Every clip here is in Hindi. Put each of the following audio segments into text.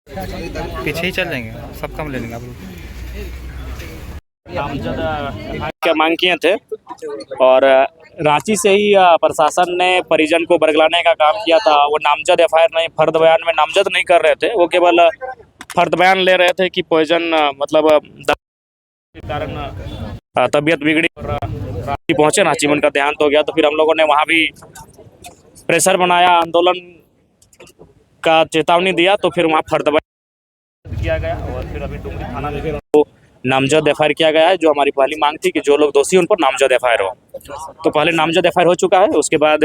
पीछे ही चल जाएंगे, सब काम ले लेंगे आप लोग। नामजद क्या मांग किए थे और रांची से ही प्रशासन ने परिजन को बरगलाने का काम किया था। वो नामजद एफआईआर नहीं, फर्द बयान में नामजद नहीं कर रहे थे, वो केवल फर्द बयान ले रहे थे कि पॉइजन मतलब के कारण तबीयत बिगड़ी और रांची पहुंचे, रांची में उनका देहांत हो गया। तो फिर हम लोगों ने वहाँ भी प्रेशर बनाया, आंदोलन का चेतावनी दिया, तो फिर वहाँ फर्द बयान किया गया और फिर अभी डुमरी थाना में नामजद एफआईआर किया गया है। जो हमारी पहली मांग थी कि जो लोग दोषी उन पर नामजद एफआईआर हो, तो पहले नामजद एफआईआर हो चुका है। उसके बाद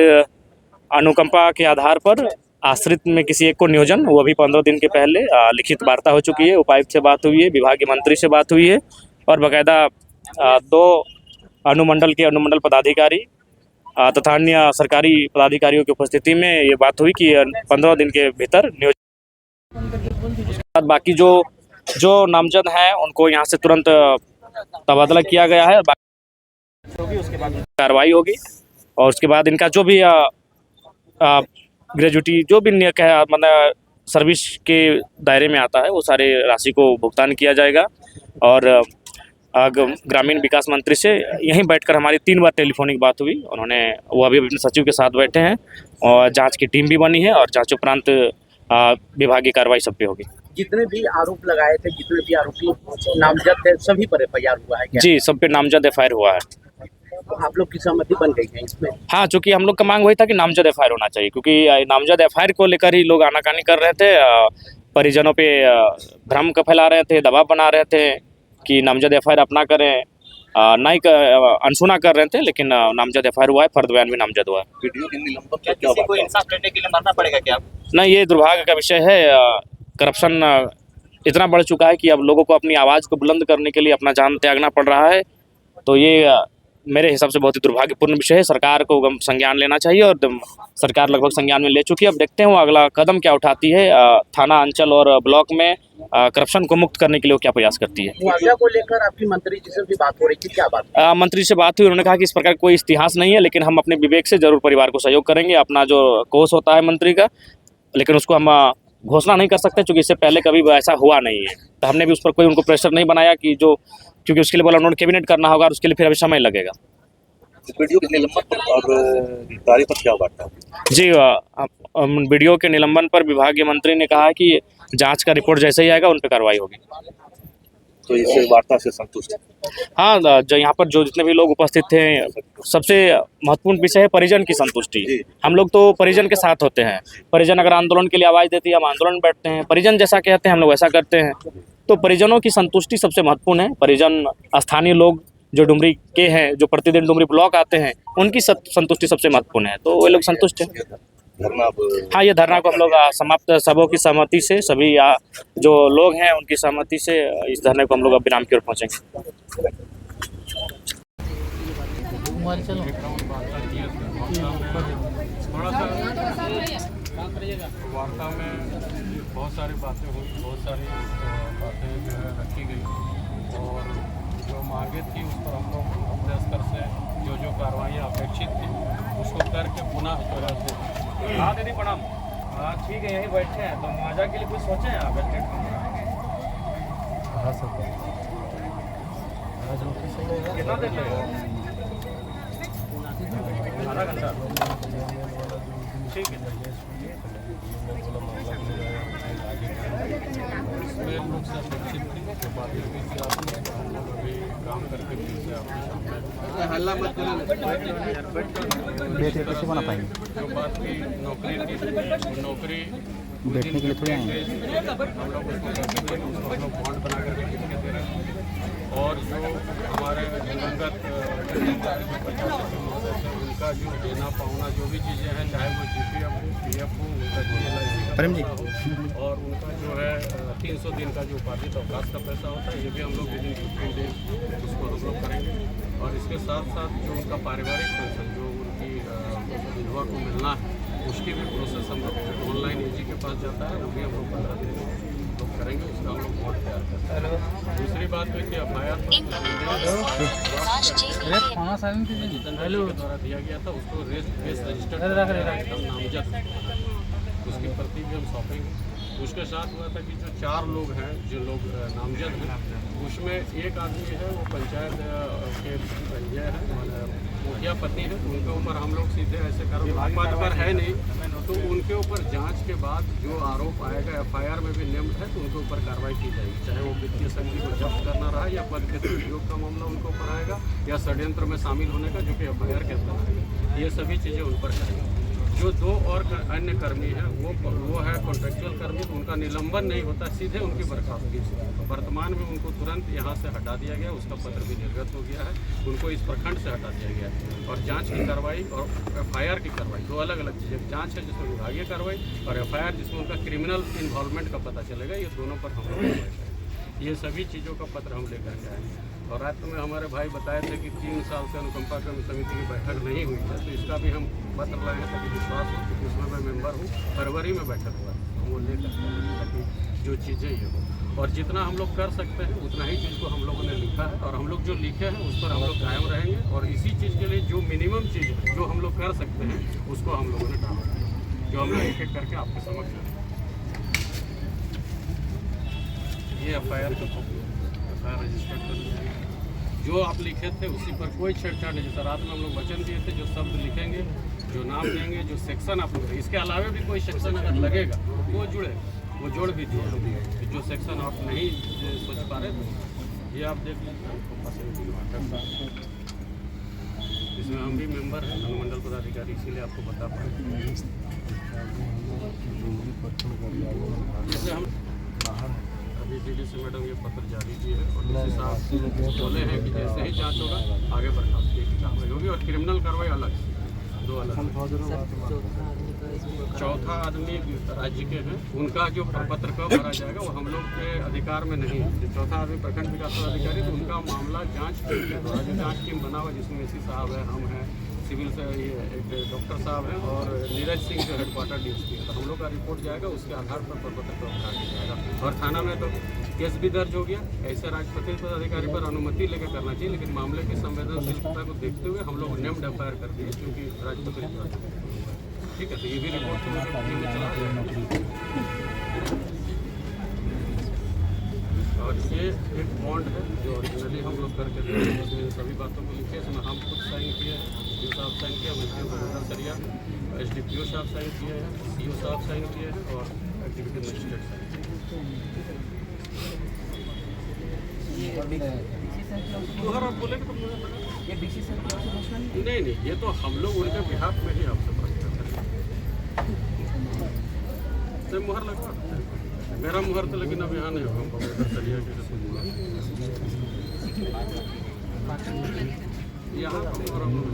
अनुकंपा के आधार पर आश्रित में किसी एक को नियोजन, वो भी 15 दिन के पहले लिखित वार्ता हो चुकी है। उपायुक्त से बात हुई है, विभागीय मंत्री से बात हुई है और बाकायदा 2 अनुमंडल के अनुमंडल पदाधिकारी तथा अन्य सरकारी पदाधिकारियों की उपस्थिति में ये बात हुई कि 15 दिन के भीतर नियोजन। उसके बाद बाकी जो नामजद हैं उनको यहाँ से तुरंत तबादला किया गया है। उसके बाद कार्रवाई होगी और उसके बाद इनका जो भी ग्रेजुटी जो भी मतलब सर्विस के दायरे में आता है वो सारे राशि को भुगतान किया जाएगा। और ग्रामीण विकास मंत्री से यहीं बैठकर हमारी 3 बार टेलीफोनिक बात हुई। उन्होंने वो अभी अपने सचिव के साथ बैठे हैं और जांच की टीम भी बनी है और जांच उपरांत विभागीय कार्रवाई सब पे होगी। जितने भी आरोप लगाए थे, जितने भी आरोपी नामजद थे, सभी पर एफआईआर हुआ है क्या? जी, सब पे नामजद एफआईआर हुआ है। तो आप लोग की सहमति बन गई है इसमें? हाँ, चूँकि हम लोग का मांग वही था कि नामजद एफआईआर होना चाहिए, क्योंकि नामजद एफआईआर को लेकर ही लोग आनाकानी कर रहे थे, परिजनों पे भ्रम का फैला रहे थे, दबाव बना रहे थे कि नामजद एफआईआर अपना करें, नहीं अनसुना कर रहे थे। लेकिन नामजद एफआईआर हुआ है, फर्द बयान भी नामजद हुआ है। वीडियो के निलंबन पर क्या किसी को इंसाफ लेने के लिए मरना पड़ेगा क्या? नहीं, ये दुर्भाग्य का विषय है। करप्शन इतना बढ़ चुका है कि अब लोगों को अपनी आवाज़ को बुलंद करने के लिए अपना जान त्यागना पड़ रहा है। तो ये मेरे हिसाब से बहुत ही दुर्भाग्यपूर्ण विषय है। सरकार को संज्ञान लेना चाहिए और सरकार लगभग संज्ञान में ले चुकी है। अब देखते हैं वो अगला कदम क्या उठाती है। थाना, अंचल और ब्लॉक में करप्शन को मुक्त करने के लिए वो क्या प्रयास करती है। मुआवजा को लेकर आपकी मंत्री जी से भी बात हो रही थी, क्या बात? मंत्री से बात हुई, उन्होंने कहा कि इस प्रकार कोई इतिहास नहीं है, लेकिन हम अपने विवेक से जरूर परिवार को सहयोग करेंगे। अपना जो कोष होता है मंत्री का, लेकिन उसको हम घोषणा नहीं कर सकते क्योंकि इससे पहले कभी ऐसा हुआ नहीं है। तो हमने भी उस पर कोई उनको प्रेशर नहीं बनाया कि जो, क्योंकि उसके लिए बोला उन्होंने कैबिनेट करना होगा और उसके लिए फिर अभी समय लगेगा। वीडियो के निलंबन पर और गिरफ्तारी पर क्या बात है? जी, वीडियो के निलंबन पर विभागीय मंत्री ने कहा कि जांच का रिपोर्ट जैसे ही आएगा उन पर कार्रवाई होगी। तो इस वार्ता से संतुष्ट है? हाँ, जो यहाँ पर जो जितने भी लोग उपस्थित थे, सबसे महत्वपूर्ण विषय है परिजन की संतुष्टि। हम लोग तो परिजन के साथ होते हैं। परिजन अगर आंदोलन के लिए आवाज़ देती है, हम आंदोलन में बैठते हैं। परिजन जैसा कहते हैं हम लोग ऐसा करते हैं। तो परिजनों की संतुष्टि सबसे महत्वपूर्ण है। परिजन स्थानीय लोग जो डुमरी के हैं, जो प्रतिदिन डुमरी ब्लॉक आते हैं, उनकी संतुष्टि सबसे महत्वपूर्ण है। तो वे लोग संतुष्ट हैं। हाँ, ये धरना को हम लोग समाप्त सबों की सहमति से, सभी जो लोग हैं उनकी सहमति से इस धरने को हम लोग अब विराम की ओर पहुँचेंगे। वार्ता में बहुत सारी बातें हुई, बहुत सारी बातें जो है रखी गई और जो मांगे थी उस पर हम लोग अपने स्तर से जो कार्रवाइयाँ अपेक्षित थी उसको करके पुनः जो है। हाँ दीदी प्रणाम। हाँ ठीक है, यहीं बैठे हैं। तो मुआवजा के लिए कुछ सोचे हैं आप? हाँ सर, कितना देर लगेगा? आधा घंटा? ठीक है। इसमें लोग से अपेक्षित थी जो बातें हुई थी आपने, हम लोग अभी काम करके फिर से आपके सामने हल्ला मत बैठे कैसे बना पाएंगे? जो बात की नौकरी बैठने के लिए थोड़ी आएंगे। हम लोग उसको करके उसको हम लोग बॉन्ड बना करके लिख के दे रहे हैं। और जो हमारे दिवंगत उनका जो देना पाना जो भी चीज़ें हैं, चाहे वो GPF हो, PF हो, उनका GLIC हो, और उनका जो है 300 दिन का जो उपार्जित अवकाश का पैसा होता है, ये भी हम लोग विदिन 15 डेज उसको हम लोग करेंगे। और इसके साथ साथ जो उनका पारिवारिक पेंशन जो उनकी विधवा को मिलना है, उसकी भी प्रोसेस हम लोग ऑनलाइन AG के पास जाता है, वो भी हम लोग 15 दिन लोग करेंगे। उसका हम लोग बॉन्ड तैयार करते हैं। दूसरी बात हुई थी FIR के द्वारा दिया गया था, उसको केस रजिस्टर्ड नामजद, उसकी प्रति भी हम सौंपेंगे। उसके साथ हुआ था कि जो 4 लोग हैं, जो लोग नामजद हैं, उसमें एक आदमी है वो पंचायत के ये है मुखिया पत्नी है, तो उनके ऊपर हम लोग सीधे ऐसे कर पद पर है नहीं, तो उनके ऊपर जांच के बाद जो आरोप आएगा FIR में भी नेम्ड है, तो उनके ऊपर कार्रवाई की जाएगी, चाहे वो वित्तीय संधि को जब्त करना रहा या पद के दुरुपयोग का मामला उनके ऊपर आएगा या षड्यंत्र में शामिल होने का, जो कि FIR के अंदर आएगा। ये सभी चीज़ें उन पर करेंगे। जो 2 और अन्य कर्मी हैं वो है कॉन्ट्रेक्चुअल कर्मी, तो उनका निलंबन नहीं होता, सीधे उनकी बर्खास्तगी से वर्तमान में उनको तुरंत यहाँ से हटा दिया गया, उसका पत्र भी निर्गत हो गया है, उनको इस प्रखंड से हटा दिया गया है। और जांच की कार्रवाई और FIR की कार्रवाई 2 अलग अलग चीज़ें, जांच है जिसमें विभागीय कार्रवाई और FIR जिसमें उनका क्रिमिनल इन्वॉल्वमेंट का पता चलेगा, ये दोनों पर हम लोग ये सभी चीज़ों का पत्र हम लेकर के आएंगे। और रात में हमारे भाई बताए थे कि 3 साल से अनुकंपा कर्म समिति की बैठक नहीं हुई है, तो इसका भी हम पत्र लाए ताकि विश्वास हो कि उसमें मैं मेंबर हूँ। फरवरी में बैठक हुआ हम वो लेकर ताकि जो चीज़ें ये हो, और जितना हम लोग कर सकते हैं उतना ही चीज़ को हम लोगों ने लिखा है, और हम लोग जो लिखे हैं उस पर हम लोग कायम रहेंगे, और इसी चीज़ के लिए जो मिनिमम चीज़ है जो हम लोग कर सकते हैं उसको हम लोगों ने डाला है, जो हम लोग एक एक करके आपके समक्ष रखें। ये FIR रजिस्टर कर दिया है। जो आप लिखे थे उसी पर कोई छेड़छाड़ नहीं। जैसा रात में हम लोग वचन दिए थे, जो शब्द लिखेंगे, जो नाम देंगे, जो सेक्शन आप लोग, इसके अलावा भी कोई सेक्शन अगर लगेगा वो जुड़े, वो जोड़ भी दिए। जो सेक्शन आप नहीं सोच पा रहे थे ये आप देख लीजिए। इसमें हम भी मेंबर हैं, अनुमंडल पदाधिकारी, इसीलिए आपको बता पाए। जैसे हम अभी DDC मैडम ये पत्र जारी किए हैं, और DC साहब बोले हैं कि जैसे ही जांच होगा आगे बर्खास्तगी की कार्रवाई होगी, और क्रिमिनल कार्रवाई अलग, 2 अलग। चौथा आदमी राज्य के हैं, उनका जो प्रपत्र कब भरा जाएगा वो हम लोग के अधिकार में नहीं है। चौथा आदमी प्रखंड विकास पदाधिकारी, तो उनका मामला जाँच जो जाँच टीम बना हुआ जिसमें AC साहब है, हम हैं, सिविल से ये एक डॉक्टर साहब हैं, और नीरज सिंह जो हेडक्वार्टर DSP है, तो हम लोग का रिपोर्ट जाएगा, उसके आधार पर प्रपत्र को भरा जाएगा। और थाना में तो केस भी दर्ज हो गया। ऐसे राजपत्रित पदाधिकारी पर अनुमति लेकर करना चाहिए, लेकिन मामले की संवेदनशीलता को देखते हुए हम लोग नेम्ड FIR कर दिए, क्योंकि राजपत्रित, ठीक है। तो ये भी रिपोर्ट में चला जाएगा। और ये एक बॉन्ड है जो ओरिजिनली हम लोग करके थे, उसमें सभी बातों को लिखे, इसमें हम खुद साइन किए हैं, DO साहब साइन किया, मंत्री सरिया, SDPO साहब साइन किए हैं, CO साहब साइन किए हैं, और एक्जीक्यूटिव मजिस्ट्रेट साइन किए। आप बोले तो नहीं, ये तो हम लोग उनके बिहाफ में ही आपसे प्रश्न करेंगे। मुहर लगा मेरा मुहर तो, लेकिन अब यहाँ नहीं होगा, सरिया के यहाँ का मुहर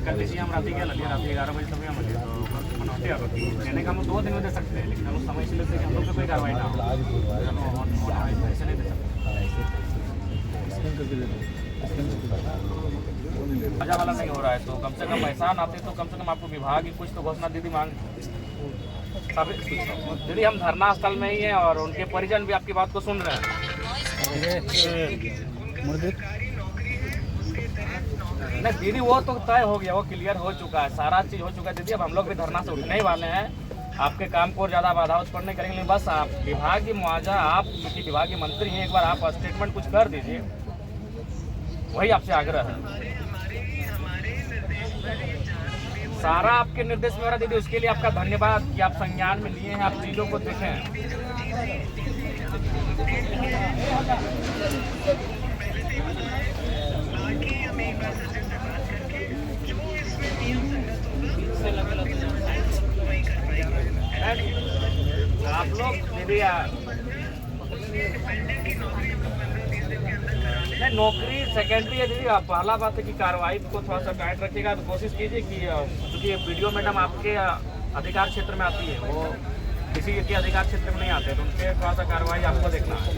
कल जैसे हम रात रात 11 बजे तक हम तो मनौती आ गई कहने का हम 2 दिन में दे सकते हैं, लेकिन हम समय से लेते हम लोग को कोई कार्रवाई ना हो, ऐसे नहीं दे सकते। मजा वाला नहीं हो रहा है, तो कम से कम एहसान आते तो कम से कम आपको विभाग की कुछ तो घोषणा दीदी मांग दीदी। हम धरना स्थल में ही हैं और उनके परिजन भी आपकी बात को सुन रहे हैं। नहीं दीदी, वो तो तय हो गया, वो क्लियर हो चुका है, सारा चीज़ हो चुका है दीदी। अब हम लोग भी धरना से उठने ही वाले हैं, आपके काम को और ज़्यादा बाधा उत्पन्न नहीं करेंगे। बस आप विभाग की मुआवजा, आप क्योंकि विभाग के मंत्री हैं, एक बार आप स्टेटमेंट कुछ कर दीजिए, वही आपसे आग्रह है। सारा आपके निर्देश में हो रहा है दीदी, उसके लिए आपका धन्यवाद कि आप संज्ञान में लिए हैं, आप चीज़ों को देखें। आप लोग दीदी नहीं, नौकरी सेकेंडरी है दीदी। पहला बात है कि कार्रवाई को थोड़ा सा टाइट रखिएगा, तो कोशिश कीजिए कि क्योंकि वीडियो मैडम आपके अधिकार क्षेत्र में आती है, वो किसी के अधिकार क्षेत्र में नहीं आते, तो उनके थोड़ा सा कार्रवाई आपको देखना है।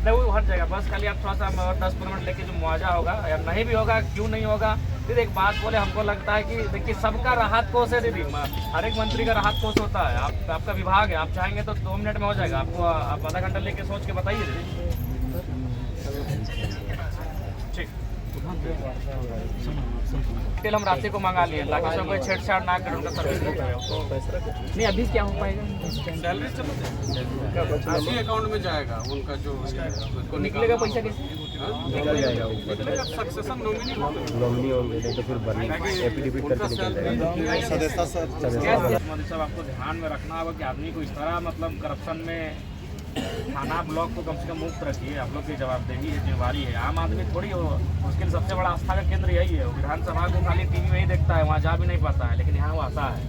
नहीं वो हट जाएगा, बस खाली आप थोड़ा सा 10-15 मिनट लेके जो मुआवजा होगा या नहीं भी होगा, क्यों नहीं होगा फिर एक बात बोले, हमको लगता है कि देखिए सबका राहत कोष है दीदी, हर एक मंत्री का राहत कोष होता है। आपका विभाग है, आप चाहेंगे तो 2 मिनट में हो जाएगा। आपको आप आधा घंटा लेके सोच के बताइए दीदी। ठीक, तेल हम राशि को मंगा लिए ताकि उसमें कोई छेड़छाड़ ना करे, उनका सर्विस नहीं। अभी क्या हो पाएगा? सैलरी चलो इसी अकाउंट में जाएगा उनका जो तो निकलेगा पैसा कैसे? निकलेगा सक्सेशन नॉमिनी होंगे तो फिर एफिडेविट करके निकल जाएगा। मोदी साहब, आपको ध्यान में रखना होगा कि आदमी को इस तरह मतलब करप्शन में थाना ब्लॉक को कम से कम मुक्त रखिए। आप लोग की जवाबदेही है, जिम्मेवारी है। आम आदमी थोड़ी हो, उसके लिए सबसे बड़ा आस्था का केंद्र यही है। विधानसभा को खाली टीवी में ही देखता है, वहाँ जा भी नहीं पाता है, लेकिन यहाँ वो आता है।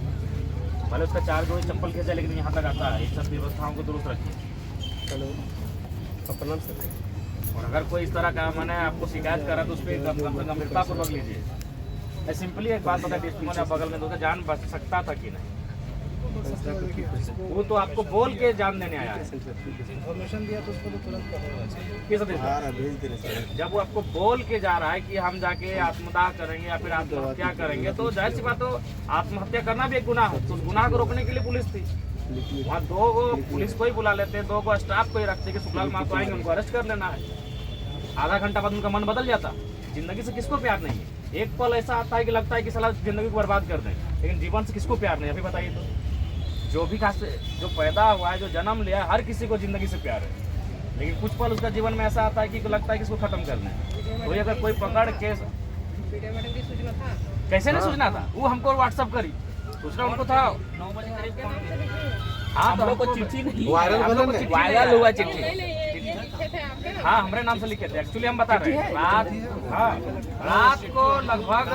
भले उसका 4 जोड़ी चप्पल खींचा, लेकिन यहाँ तक आता है। इन सब व्यवस्थाओं को दुरुस्त रखिए। और अगर कोई इस तरह का मैंने आपको शिकायत करा तो उस पर गंभीरतापूर्वक लीजिए। सिंपली एक बात बता, टेस्टिमोनी आप बगल में दोगे, जान बच सकता था कि नहीं? वो तो आपको बोल के जान देने आया है। इन्फॉर्मेशन दिया तो उसको तो तुरंत किस देश? जब वो आपको बोल के जा रहा है कि हम जाके आत्मदाह करेंगे या फिर आत्महत्या करेंगे, तो जाहिर सी बात, तो आत्महत्या करना भी एक गुनाह है। तो उस गुनाह को रोकने के लिए पुलिस थी वहाँ। 2 को पुलिस को ही बुला लेते, 2 को स्टाफ को ही रखते कि सुखलाल महतो आएंगे, उनको अरेस्ट कर लेना है। आधा घंटा बाद उनका मन बदल जाता। जिंदगी से किसको प्यार नहीं है? एक पल ऐसा आता है कि लगता है कि साला जिंदगी को बर्बाद कर दें, लेकिन जीवन से किसको प्यार नहीं? अभी बताइए तो। जो भी खास जो पैदा हुआ है, जो जन्म लिया है, हर किसी को जिंदगी से प्यार है, लेकिन कुछ पल उसका जीवन में ऐसा आता है कि लगता है कि इसको खत्म कर दें। तो अगर कोई पकड़ के कैसे नहीं सूचना था? वो हमको व्हाट्सअप करी, सूचना उनको था 9 बजे करीब फोन किया। हाँ, तो हमको चिट्ठी नहीं वायरल हुआ चिट्ठी। हाँ, हमारे नाम से लिखे थे। एक्चुअली हम बता रहे हैं, रात को लगभग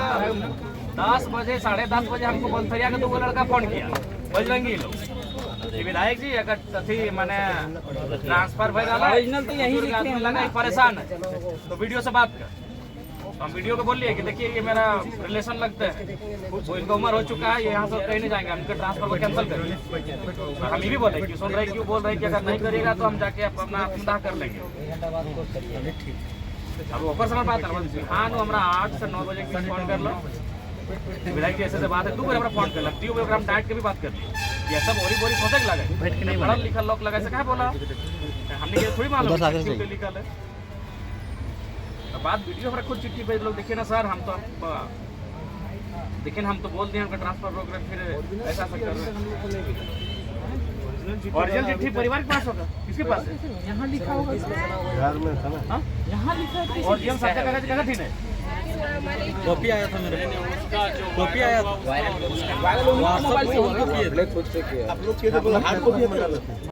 10 बजे 10:30 बजे हमको बंसरिया का 2 लड़का फोन किया, बजरंगी लोग। विधायक जी अगर तथी मैंने ट्रांसफर ओरिजिनल तो यही लगा, परेशान है तो वीडियो से बात कर। हम वीडियो को बोल लिए कि देखिए ये मेरा रिलेशन लगता है, वो इनका उम्र हो चुका है, ये यहाँ से कहीं नहीं जाएंगे, हम इनके ट्रांसफर को कैंसिल करिए। और हम ये भी बोले कि सुन रहे क्यों बोल रहे कि अगर नहीं करिएगा तो हम जाके अपना आत्मदाह कर लेंगे। अब ऊपर समय बात कर, हाँ नो हमारा 8 से 9 बजे के बीच फोन कर लो। विधायक जी ऐसे बात है, 2 बार फोन कर लगती है, हम डांट के भी बात कर ली। ये सब बोरी सोचे लगे, बैठ के नहीं पढ़ा लिखा लोग लगा, ऐसे क्या बोला हमने, ये थोड़ी मालूम लिखा है। बात वीडियो हमारा खुद चिट्ठी भेज लोग, देखिए ना सर, हम तो देखिए हम तो बोल दिए हमका ट्रांसफर रोक रहे, फिर ऐसा कर रहे हैं। ओरिजिनल चिट्ठी परिवार के पास होगा, किसके पास है? यहाँ लिखा होगा, घर में था ना। यहाँ लिखा है और हम सत्या कागज कहाँ थी? नहीं, कॉपी आया था मेरे, कॉपी आया था वायरल मोबाइल से, आप लोग किए थे, हार्ड कॉपी